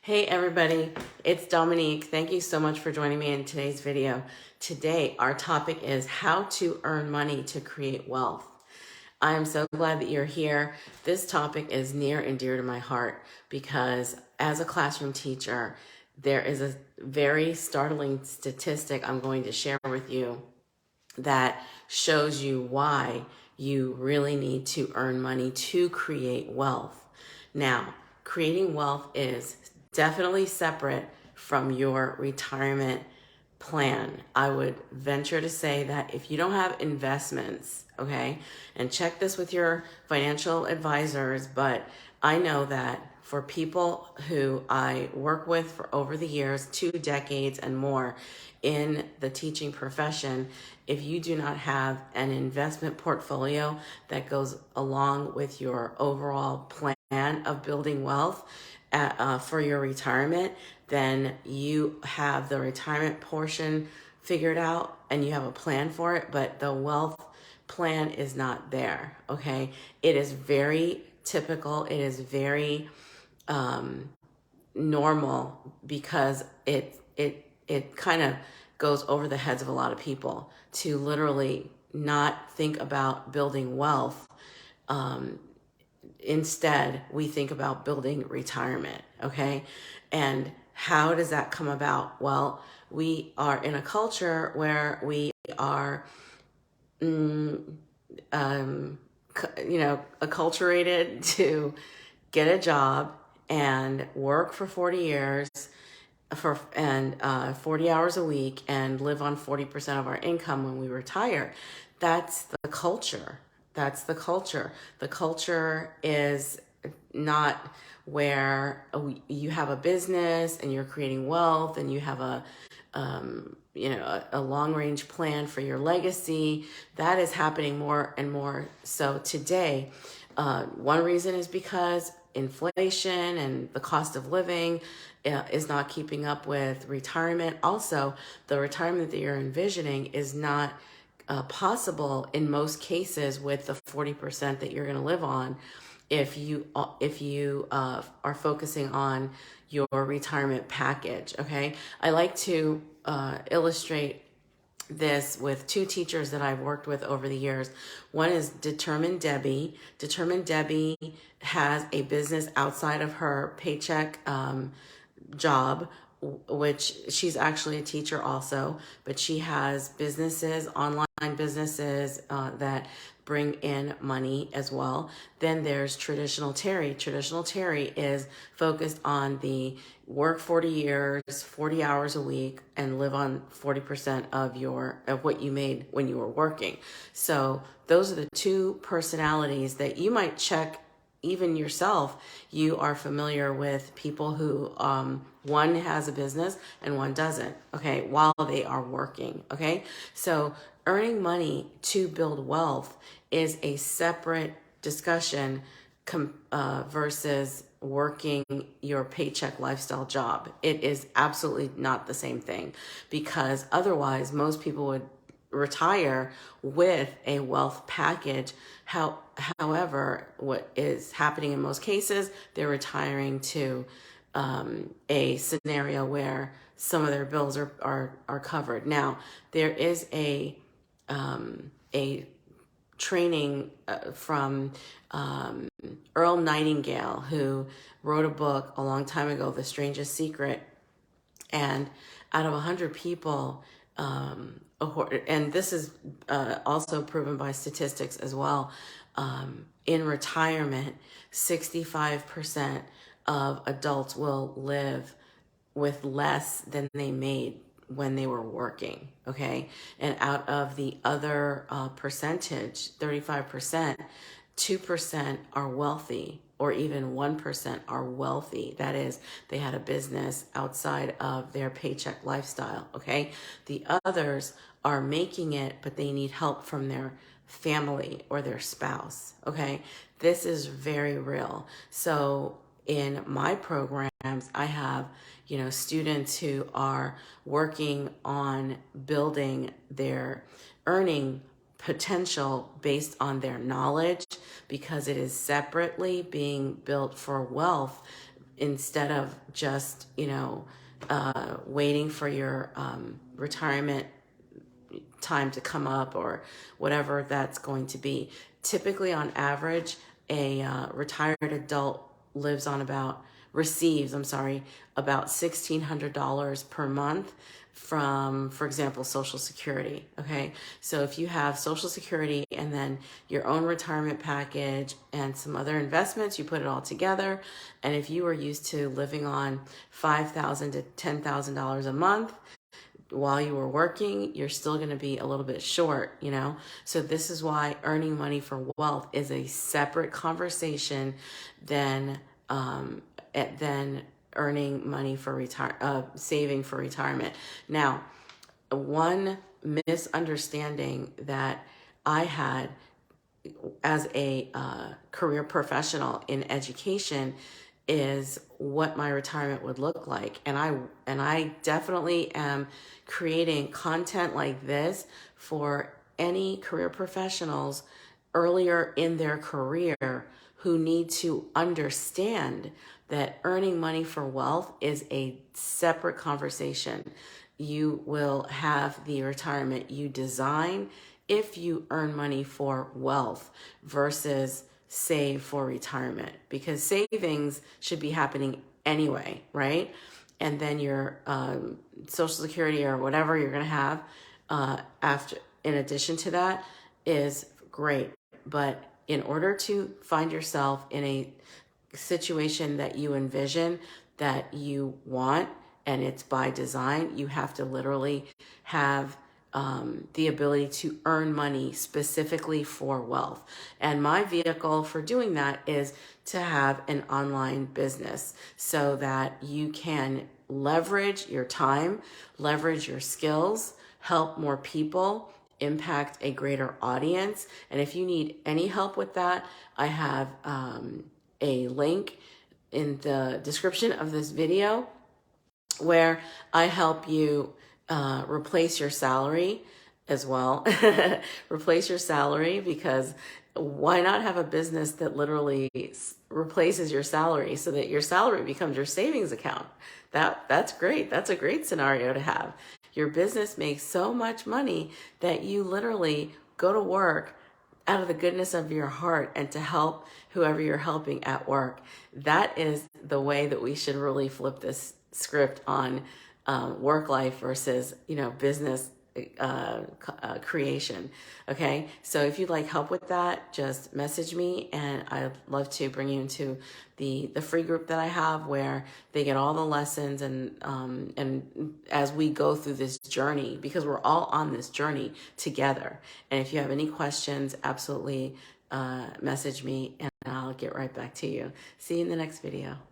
Hey everybody, it's Dominique. Thank you so much for joining me in today's video. Today, our topic is how to earn money to create wealth. I am so glad that you're here. This topic is near and dear to my heart because as a classroom teacher, there is a very startling statistic I'm going to share with you that shows you why you really need to earn money to create wealth. Now, creating wealth is definitely separate from your retirement plan. I would venture to say that if you don't have investments, okay, and check this with your financial advisors, but I know that for people who I work with for over the years, 2 decades and more in the teaching profession, if you do not have an investment portfolio that goes along with your overall plan of building wealth for your retirement, then you have the retirement portion figured out and you have a plan for it, but the wealth plan is not there, okay? It is very typical. It is very normal because it kind of goes over the heads of a lot of people to literally not think about building wealth. Instead, we think about building retirement, okay? And how does that come about? Well, we are in a culture where we are, acculturated to get a job and work for 40 years and 40 hours a week and live on 40% of our income when we retire. That's the culture. That's the culture. The culture is not where you have a business and you're creating wealth and you have a long range plan for your legacy. That is happening more and more so today. One reason is because inflation and the cost of living is not keeping up with retirement. Also, the retirement that you're envisioning is not possible in most cases with the 40% that you're going to live on if you are focusing on your retirement package. Okay, I like to illustrate this with 2 teachers that I've worked with over the years. One is Determined Debbie. Determined Debbie has a business outside of her paycheck job, which she's actually a teacher also, but she has businesses, online businesses that bring in money as well. Then there's Traditional Terry. Traditional Terry is focused on the work 40 years, 40 hours a week, and live on 40% of what you made when you were working. So those are the 2 personalities that you might check. Even yourself, you are familiar with people who one has a business and one doesn't, okay, while they are working, okay? So earning money to build wealth is a separate discussion versus working your paycheck lifestyle job. It is absolutely not the same thing, because otherwise most people would retire with a wealth package. However, what is happening in most cases, they're retiring to a scenario where some of their bills are covered. Now, there is a training from Earl Nightingale, who wrote a book a long time ago, The Strangest Secret. And out of 100 people, and this is also proven by statistics as well, in retirement, 65% of adults will live with less than they made when they were working, okay? And out of the other percentage, 35%, 2% are wealthy, or even 1% are wealthy. That is, they had a business outside of their paycheck lifestyle, okay? The others are making it, but they need help from their family or their spouse, okay? This is very real. So in my programs, I have, students who are working on building their earning potential based on their knowledge, because it is separately being built for wealth instead of just, waiting for your retirement time to come up or whatever that's going to be. Typically, on average, a retired adult receives, about $1,600 per month from, for example, Social Security. Okay, so if you have Social Security and then your own retirement package and some other investments, you put it all together. And if you are used to living on $5,000 to $10,000 a month, while you were working, you're still going to be a little bit short. So this is why earning money for wealth is a separate conversation than earning money for saving for retirement. Now, one misunderstanding that I had as a career professional in education is what my retirement would look like. And I definitely am creating content like this for any career professionals earlier in their career who need to understand that earning money for wealth is a separate conversation. You will have the retirement you design if you earn money for wealth versus save for retirement, because savings should be happening anyway, right? And then your Social Security or whatever you're going to have after, in addition to that, is great. But in order to find yourself in a situation that you envision, that you want, and it's by design, you have to literally have the ability to earn money specifically for wealth. And my vehicle for doing that is to have an online business so that you can leverage your time, leverage your skills, help more people, impact a greater audience. And if you need any help with that, I have a link in the description of this video where I help you replace your salary as well. Replace your salary, because why not have a business that literally replaces your salary so that your salary becomes your savings account? That's great. That's a great scenario to have. Your business makes so much money that you literally go to work out of the goodness of your heart and to help whoever you're helping at work. That is the way that we should really flip this script on work life versus, business creation. Okay. So if you'd like help with that, just message me and I'd love to bring you into the free group that I have, where they get all the lessons and as we go through this journey, because we're all on this journey together. And if you have any questions, absolutely message me and I'll get right back to you. See you in the next video.